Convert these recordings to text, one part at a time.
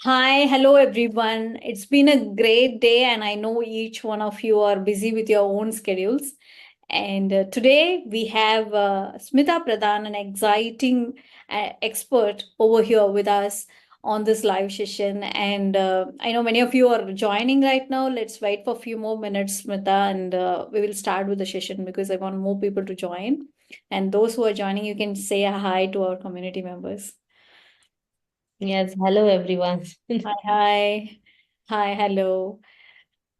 Hi, hello everyone. It's been a great day, and I know each one of you are busy with your own schedules. And today we have Smita Pradhan, an exciting expert over here with us on this live session. And I know many of you are joining right now. Let's wait for a few more minutes, Smita, and we will start with the session because I want more people to join. And those who are joining, you can say a hi to our community members. Yes, hello everyone. Hi, hi. Hi, hello.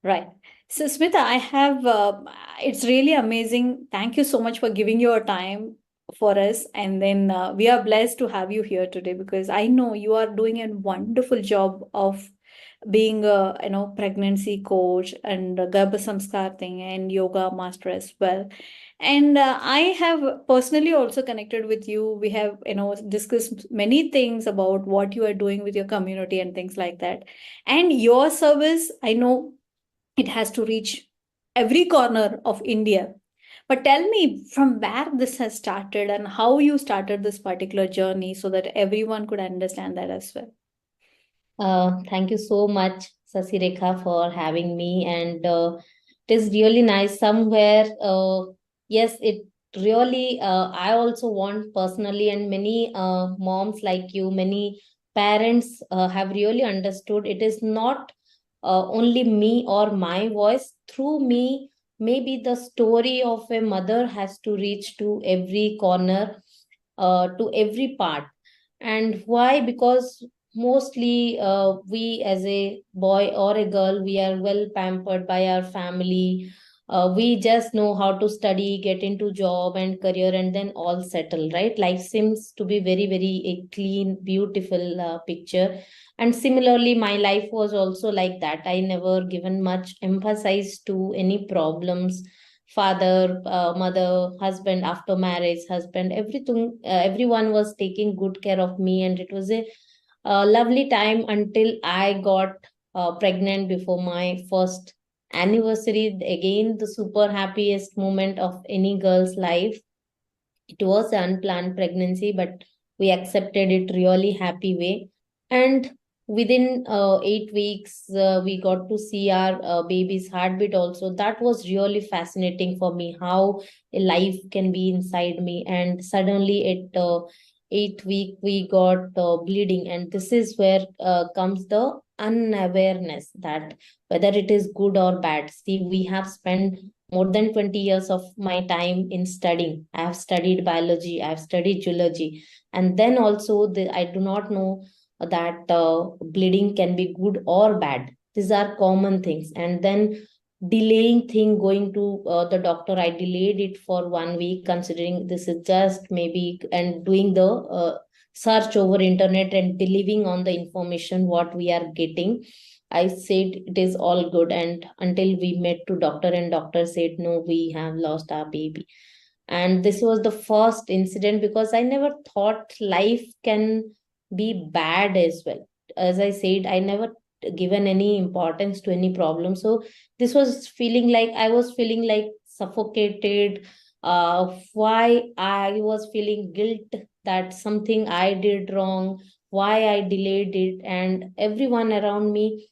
Right. So, Smita, it's really amazing. Thank you so much for giving your time for us. And then we are blessed to have you here today because I know you are doing a wonderful job of being a pregnancy coach and a Garbhasanskar thing and yoga master as well. And I have personally also connected with you. We have discussed many things about what you are doing with your community and things like that. And your service, I know it has to reach every corner of India. But tell me from where this has started and how you started this particular journey so that everyone could understand that as well. Thank you so much, Sasirekha, for having me. And it is really nice. Somewhere, yes, it really, I also want personally, and many moms like you, many parents have really understood it is not only me or my voice. Through me, maybe the story of a mother has to reach to every corner, to every part. And why? Because mostly we as a boy or a girl, we are well pampered by our family. We just know how to study, get into job and career, and then all settle, right? Life seems to be very, very a clean, beautiful picture. And similarly, my life was also like that. I never given much emphasis to any problems. Father, mother, husband, after marriage, husband, everything, everyone was taking good care of me, and it was a lovely time until I got pregnant before my first anniversary. Again, the super happiest moment of any girl's life. It was an unplanned pregnancy, but we accepted it really happy way. And within 8 weeks, we got to see our baby's heartbeat also. That was really fascinating for me, how a life can be inside me. And suddenly at 8 week, we got bleeding. And this is where comes the unawareness that whether it is good or bad. See, we have spent more than 20 years of my time in studying. I have studied biology, I have studied geology, and then also I do not know that bleeding can be good or bad. These are common things. And then delaying thing, going to the doctor, I delayed it for 1 week, considering this is just maybe, and doing the search over internet and believing on the information what we are getting. I said it is all good, and until we met to doctor, and doctor said no, we have lost our baby. And this was the first incident, because I never thought life can be bad as well. As I said, I never given any importance to any problem. So this was feeling like I was feeling like suffocated. Why I was feeling guilt that something I did wrong, why I delayed it, and everyone around me,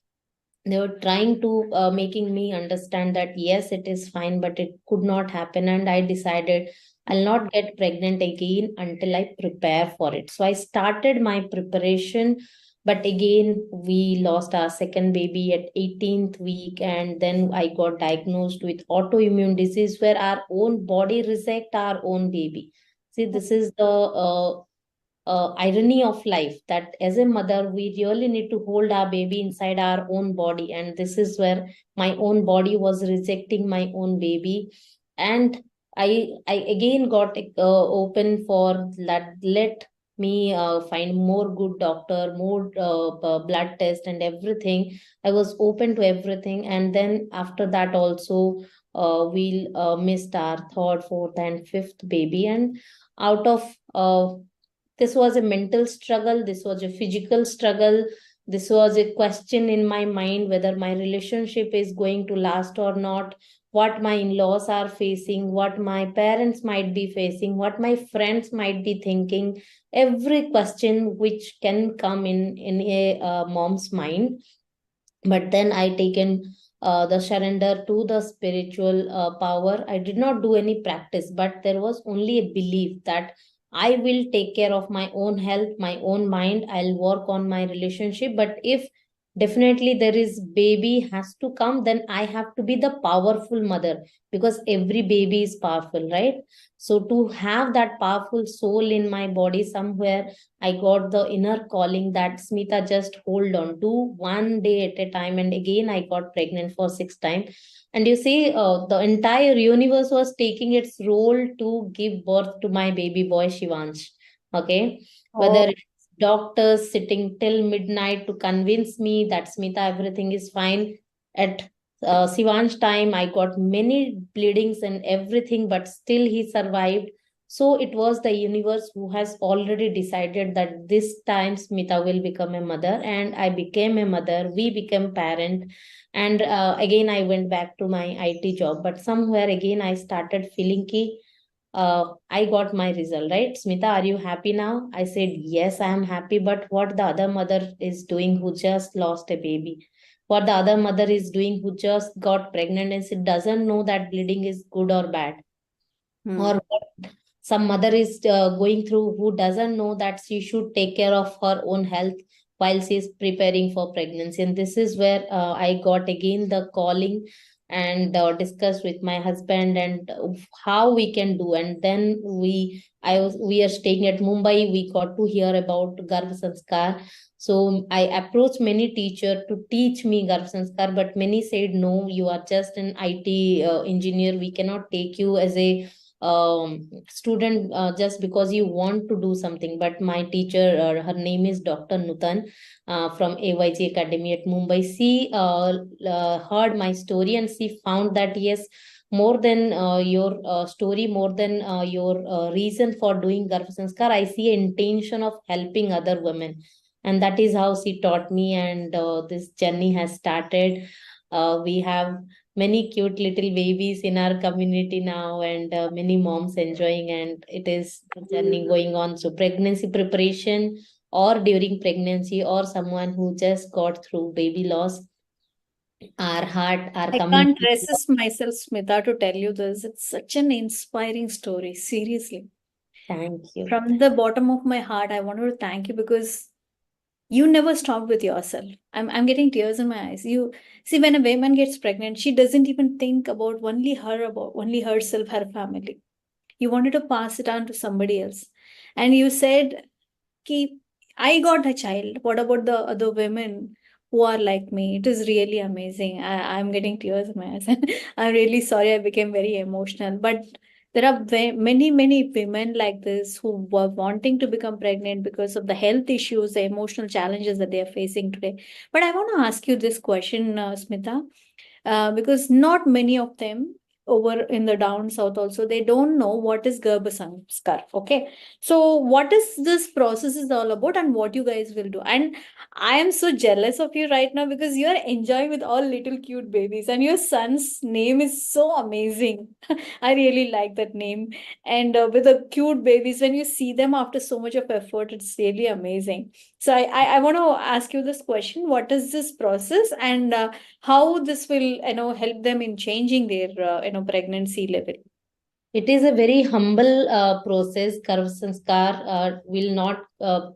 they were trying to making me understand that yes, it is fine, but it could not happen. And I decided I'll not get pregnant again until I prepare for it. So I started my preparation. But again, we lost our second baby at 18th week, and then I got diagnosed with autoimmune disease, where our own body reject our own baby. See, this is the irony of life, that as a mother we really need to hold our baby inside our own body. And this is where my own body was rejecting my own baby. And I again got open for that. Let me find more good doctor, more blood test and everything. I was open to everything. And then after that also, we missed our third, fourth and fifth baby. And out of this was a mental struggle, this was a physical struggle. This was a question in my mind whether my relationship is going to last or not, what my in-laws are facing, what my parents might be facing, what my friends might be thinking, every question which can come in a mom's mind. But then I taken the surrender to the spiritual power. I did not do any practice, but there was only a belief that I will take care of my own health, my own mind, I'll work on my relationship. But if definitely there is baby has to come, then I have to be the powerful mother, because every baby is powerful, right? So to have that powerful soul in my body, somewhere I got the inner calling that Smita, just hold on, do one day at a time. And again, I got pregnant for sixth time. And you see, the entire universe was taking its role to give birth to my baby boy Shivansh. Okay, Oh, whether it's doctors sitting till midnight to convince me that Smita, everything is fine. At Shivansh time, I got many bleedings and everything, but still he survived. So it was the universe who has already decided that this time Smita will become a mother, and I became a mother. We became parent, and again I went back to my IT job. But somewhere again I started feeling ki I got my result, right? Smita, are you happy now? I said yes, I am happy. But what the other mother is doing who just lost a baby? What the other mother is doing who just got pregnant and she doesn't know that bleeding is good or bad? hmm. Or what some mother is going through who doesn't know that she should take care of her own health while she is preparing for pregnancy. And this is where I got again the calling, and discussed with my husband and how we can do. And then we are staying at Mumbai, we got to hear about Garbhasanskar. So I approached many teachers to teach me Garbhasanskar, but many said no, you are just an IT engineer, we cannot take you as a student just because you want to do something. But my teacher, her name is Dr. Nutan, from AYG Academy at Mumbai. She heard my story and she found that yes, more than your story, more than your reason for doing Garbhasanskar, I see an intention of helping other women. And that is how she taught me, and this journey has started. We have many cute little babies in our community now, and many moms enjoying, and it is a journey going on. So pregnancy preparation, or during pregnancy, or someone who just got through baby loss, our heart, our I can't community. resist myself, Smita, to tell you this. It's such an inspiring story, seriously. Thank you. From the bottom of my heart, I want to thank you because you never stopped with yourself. I'm getting tears in my eyes. You see, when a woman gets pregnant, she doesn't even think about only herself, her family. You wanted to pass it on to somebody else. And you said, Ki, I got a child. What about the other women who are like me? It is really amazing. I'm getting tears in my eyes. I'm really sorry I became very emotional. But there are many, many women like this who were wanting to become pregnant because of the health issues, the emotional challenges that they are facing today. But I want to ask you this question, Smita, because not many of them over in the down south also they don't know what is Garbhasanskar. Okay, so what is this process is all about and what you guys will do? And I am so jealous of you right now because you are enjoying with all little cute babies and your son's name is so amazing. I really like that name. And with the cute babies, when you see them after so much of effort, it's really amazing. So I want to ask you this question: what is this process, and how this will help them in changing their pregnancy level? It is a very humble process. Karv Sanskar will not,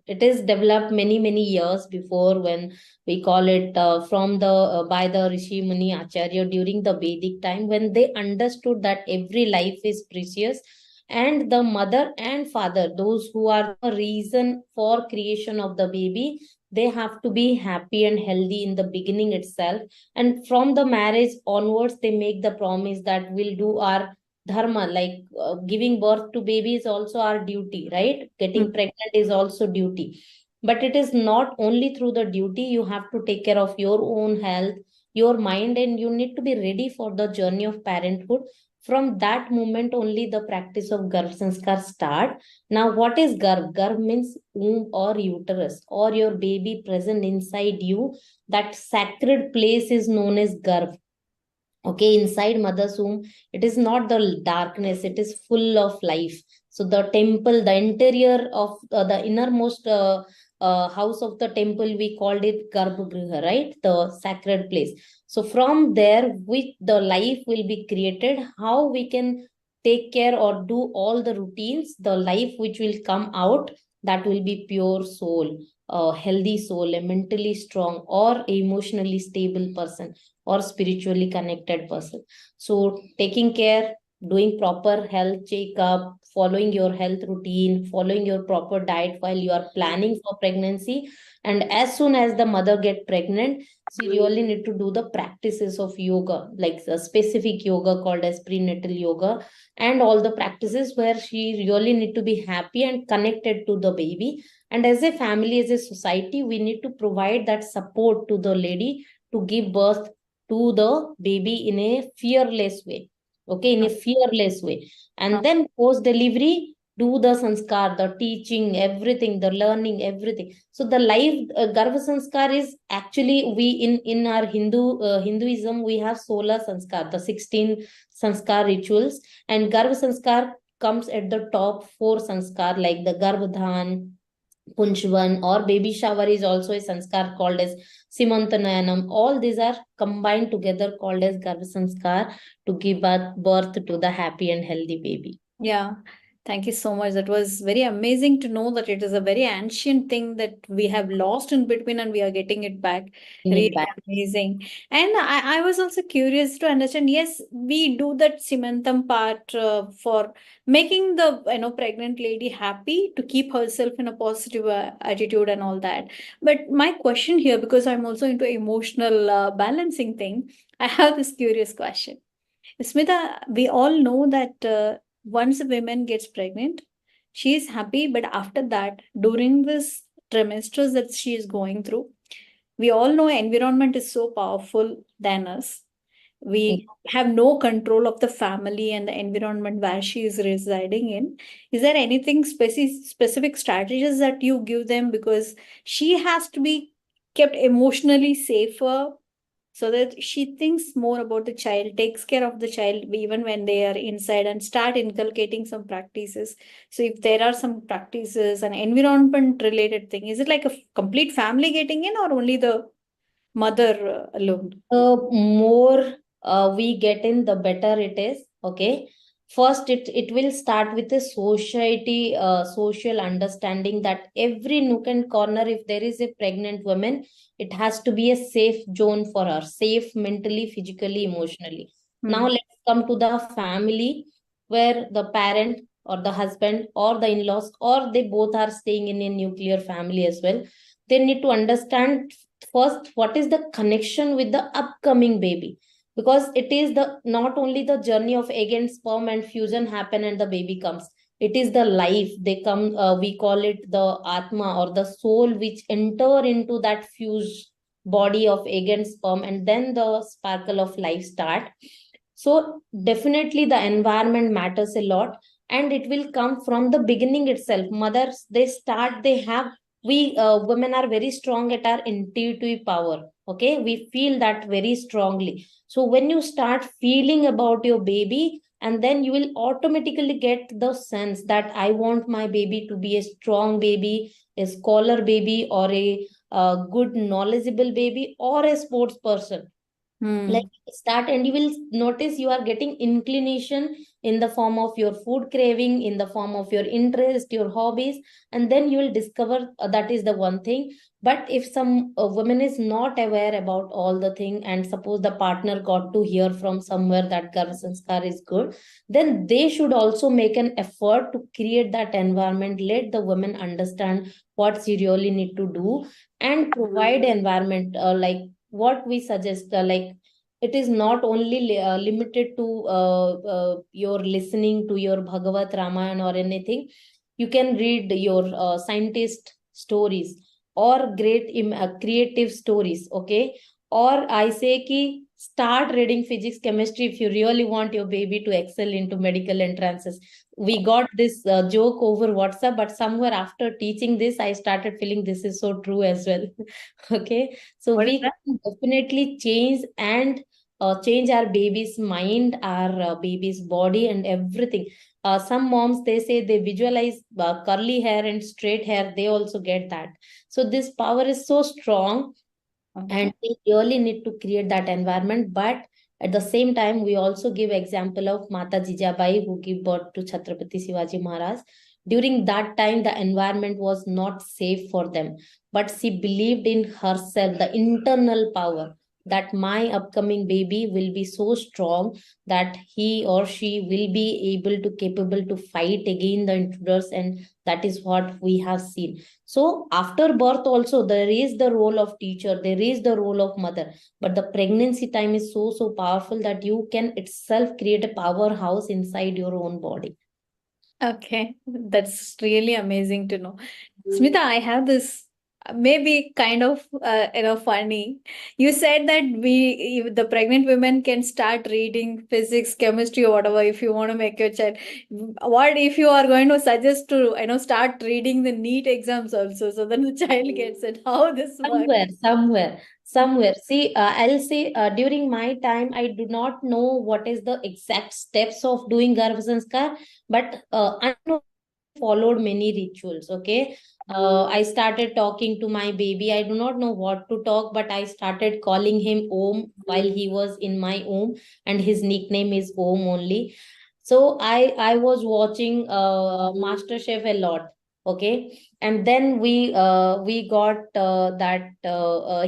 it is developed many, many years before, when we call it from the, by the Rishi Muni Acharya during the Vedic time, when they understood that every life is precious, and the mother and father, those who are the reason for creation of the baby, they have to be happy and healthy in the beginning itself. And from the marriage onwards, they make the promise that we'll do our dharma, like giving birth to baby is also our duty, right? Getting Hmm. pregnant is also duty. But it is not only through the duty, you have to take care of your own health, your mind, and you need to be ready for the journey of parenthood. From that moment only the practice of Garbh Sanskar start. Now, what is Garbh? Garbh means womb or uterus or your baby present inside you. That sacred place is known as Garbh. Okay, inside mother's womb, it is not the darkness, it is full of life. So the temple, the interior of the innermost house of the temple, we called it Garbhagriha, right? The sacred place. So from there, with the life will be created, how we can take care or do all the routines, the life which will come out, that will be pure soul, a healthy soul, a mentally strong or emotionally stable person or spiritually connected person. So taking care, doing proper health checkup, following your health routine, following your proper diet while you are planning for pregnancy, and as soon as the mother get pregnant, she really need to do the practices of yoga, like a specific yoga called as prenatal yoga, and all the practices where she really need to be happy and connected to the baby. And as a family, as a society, we need to provide that support to the lady to give birth to the baby in a fearless way. Okay, in a fearless way. And then post delivery, do the sanskar, the teaching, everything, the learning, everything. So the life Garbha Sanskar is actually, we in our Hinduism, we have 16 sanskar, the 16 sanskar rituals, and Garbha Sanskar comes at the top four sanskar, like the Garbhadhan, Punchvan, or baby shower is also a sanskar called as Simantanayanam. All these are combined together called as Garbha Sanskar to give birth to the happy and healthy baby. Yeah, thank you so much. That was very amazing to know that it is a very ancient thing that we have lost in between and we are getting it back. Bring it Really back. amazing. And I was also curious to understand, yes, we do that Simantam part for making the pregnant lady happy to keep herself in a positive attitude and all that. But my question here, because I'm also into emotional balancing thing, I have this curious question. Smita, we all know that once a woman gets pregnant, she is happy, but after that, during this trimesters that she is going through, we all know environment is so powerful than us. We have no control of the family and the environment where she is residing in. Is there anything specific strategies that you give them, because she has to be kept emotionally safer so that she thinks more about the child, takes care of the child even when they are inside, and start inculcating some practices. So if there are some practices and environment related thing, is it like a complete family getting in or only the mother alone? More we get in, the better it is. Okay. First, it will start with a society, social understanding that every nook and corner, if there is a pregnant woman, it has to be a safe zone for her, safe mentally, physically, emotionally. Now, Hmm. let's come to the family where the parent or the husband or the in laws or they both are staying in a nuclear family as well. They need to understand first what is the connection with the upcoming baby, because it is the not only the journey of egg and sperm and fusion happen and the baby comes, it is the life they come, we call it the atma or the soul which enter into that fused body of egg and sperm, and then the sparkle of life start. So definitely the environment matters a lot, and it will come from the beginning itself. Mothers, they start, they have, we women are very strong at our intuitive power. Okay, we feel that very strongly. So when you start feeling about your baby, and then you will automatically get the sense that I want my baby to be a strong baby, a scholar baby, or a good knowledgeable baby, or a sports person. Like, Hmm. start, and you will notice you are getting inclination in the form of your food craving, in the form of your interest, your hobbies, and then you will discover that is the one thing. But if some woman is not aware about all the thing, and suppose the partner got to hear from somewhere that Garbha Sanskar is good, then they should also make an effort to create that environment, let the woman understand what she really need to do, and provide environment, like what we suggest, like it is not only limited to your listening to your Bhagavat Ramayana or anything. You can read your scientist stories or great creative stories. Okay, or I say ki start reading physics, chemistry if you really want your baby to excel into medical entrances. We got this joke over WhatsApp, but somewhere after teaching this, I started feeling this is so true as well. Okay, so What is we that? can definitely change and change our baby's mind, our baby's body, and everything. Some moms, they say they visualize curly hair and straight hair, they also get that. So this power is so strong, and Okay. we really need to create that environment. But at the same time, we also give example of Mata Jijabai, who gave birth to Chhatrapati Shivaji Maharaj. During that time, the environment was not safe for them, but she believed in herself, the internal power, that my upcoming baby will be so strong that he or she will be able to capable to fight against the intruders. And that is what we have seen. So after birth also, there is the role of teacher, there is the role of mother, but the pregnancy time is so so powerful that you can itself create a powerhouse inside your own body. Okay, that's really amazing to know. Smita, I have this maybe kind of funny. You said that the pregnant women can start reading physics, chemistry, or whatever if you want to make your child. What if you are going to suggest to start reading the NEET exams also, so then the child gets it? How this works? Somewhere. See, I'll say during my time, I do not know what is the exact steps of doing Garbhasanskar, but I know followed many rituals. Okay. I started talking to my baby. I do not know what to talk, but I started calling him Om while he was in my Om, and his nickname is Om only. So I was watching Master Chef a lot. Okay, and then we got that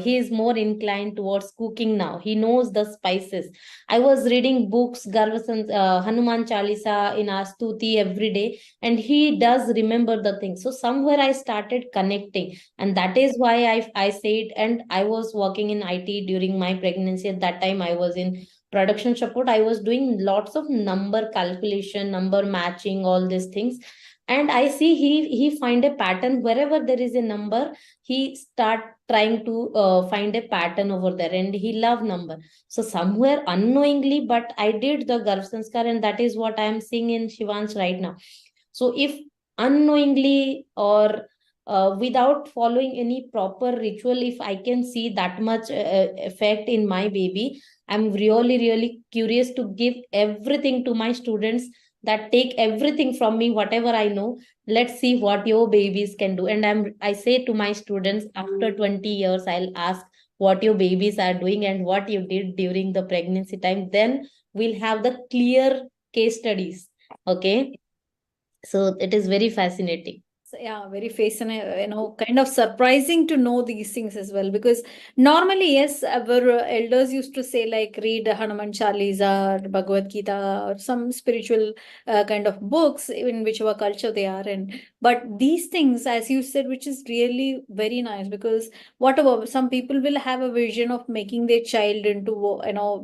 he is more inclined towards cooking now. He knows the spices. I was reading books, Hanuman Chalisa in Astuti every day, and he does remember the things. So somewhere I started connecting, and that is why I said. And I was working in IT during my pregnancy. At that time, I was in production support. I was doing lots of number calculation, number matching, all these things. And I see he find a pattern wherever there is a number. He start trying to find a pattern over there, and he love number. So somewhere unknowingly, but I did the Garv Sanskar, and that is what I am seeing in Shivansh right now. So if unknowingly or without following any proper ritual, if I can see that much effect in my baby, I'm really really curious to give everything to my students, that take everything from me, whatever I know. Let's see what your babies can do. And I say to my students, after 20 years, I'll ask what your babies are doing and what you did during the pregnancy time. Then we'll have the clear case studies. Okay, so it is very fascinating. So, yeah, very fascinating, kind of surprising to know these things as well. Because normally, yes, our elders used to say, like, read Hanuman Chalisa or Bhagavad Gita or some spiritual kind of books in whichever culture they are in. But these things, as you said, which is really very nice, because whatever, some people will have a vision of making their child into,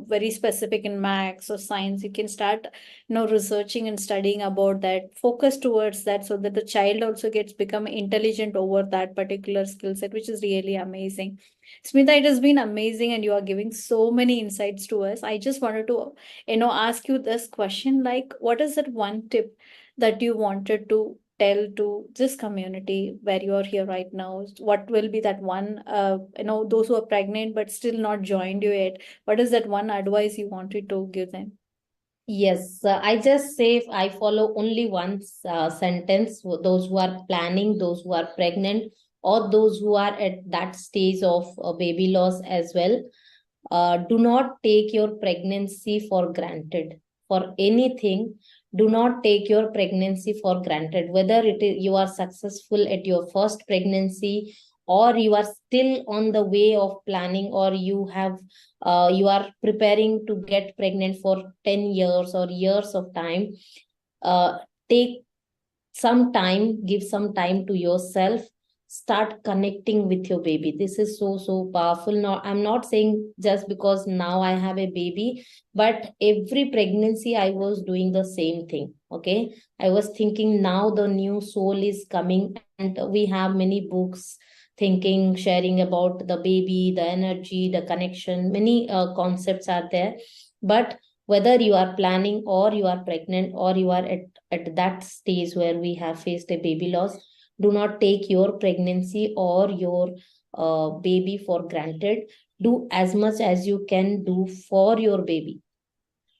very specific in maths or science. You can start researching and studying about that, focus towards that, so that the child also gets become intelligent over that particular skill set, which is really amazing. Smita, it has been amazing, and you are giving so many insights to us. I just wanted to ask you this question, like, what is that one tip that you wanted to tell to this community where you are here right now? What will be that one, those who are pregnant but still not joined you yet, what is that one advice you wanted to give them? Yes, I just say I follow only one sentence. Those who are planning, those who are pregnant, or those who are at that stage of baby loss as well, do not take your pregnancy for granted. For anything, do not take your pregnancy for granted. Whether it is you are successful at your first pregnancy, or you are still on the way of planning, or you are preparing to get pregnant for 10 years or years of time, uh, take some time, give some time to yourself, start connecting with your baby. This is so so powerful. Now I'm not saying just because now I have a baby, but every pregnancy I was doing the same thing. Okay, I was thinking now the new soul is coming, and we have many books, thinking, sharing about the baby, the energy, the connection. Many concepts are there. But whether you are planning or you are pregnant or you are at that stage where we have faced a baby loss, do not take your pregnancy or your baby for granted. Do as much as you can do for your baby.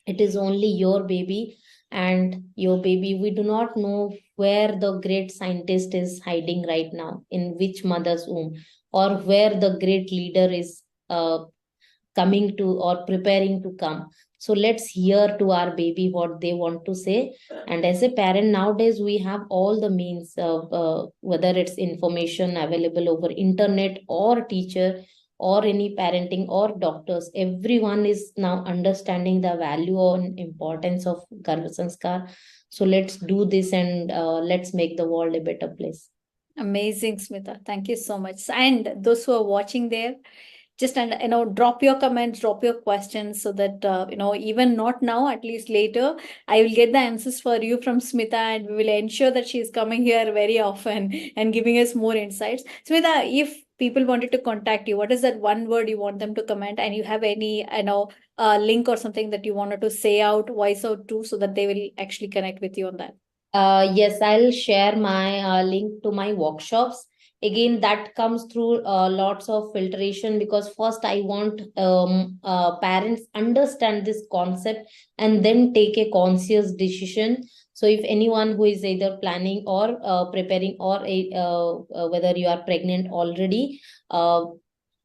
It is only your baby, and your baby, we do not know where the great scientist is hiding right now, in which mother's womb, or where the great leader is coming to or preparing to come. So let's hear to our baby what they want to say. And as a parent nowadays, we have all the means of whether it's information available over internet or teacher or any parenting or doctors, everyone is now understanding the value and importance of Garbhasanskar. So let's do this, and let's make the world a better place. Amazing, Smita. Thank you so much. And those who are watching there, just and drop your comments, drop your questions, so that even not now, at least later, I will get the answers for you from Smita, and we will ensure that she is coming here very often and giving us more insights. Smita, if people wanted to contact you, what is that one word you want them to comment? And you have any link or something that you wanted to say out, voice out too, so that they will actually connect with you on that? Yes, I'll share my link to my workshops. Again, that comes through lots of filtration, because first I want parents understand this concept and then take a conscious decision. So if anyone who is either planning or preparing, or whether you are pregnant already, uh,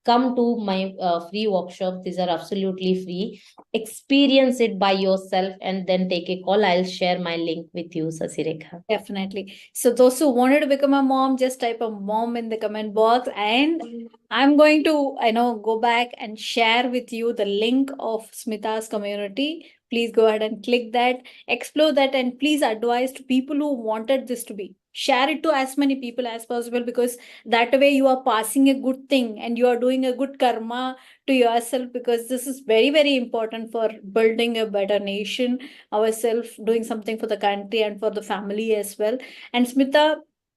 come to my free workshop. These are absolutely free. Experience it by yourself and then take a call. I'll share my link with you, Sasirekha. Definitely. So those who wanted to become a mom, just type a mom in the comment box, and I'm going to, go back and share with you the link of Smita's community. Please go ahead and click that, explore that, and please advise to people who wanted this to be. Share it to as many people as possible, because that way you are passing a good thing and you are doing a good karma to yourself, because this is very, very important for building a better nation, ourselves, doing something for the country and for the family as well. And Smita,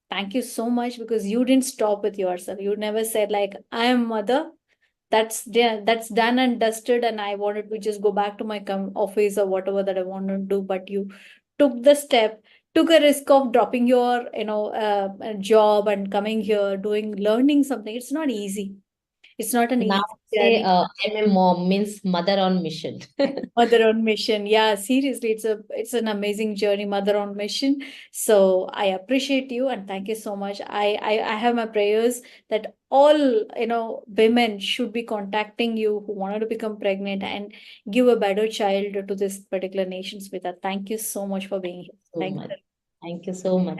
thank you so much, because you didn't stop with yourself. You never said like, I am mother, that's done and dusted, and I wanted to just go back to my office or whatever that I want to do. But you took the step, took a risk of dropping your job and coming here, doing, learning something. It's not easy. It's not an Now easy say journey. I'm a mom means mother on mission. Mother on mission. Yeah, seriously, it's an amazing journey, mother on mission. So I appreciate you and thank you so much. I have my prayers that all women should be contacting you who wanted to become pregnant and give a better child to this particular nation. Smita, thank you so much for being here. So Thank much. you. Thank you so much.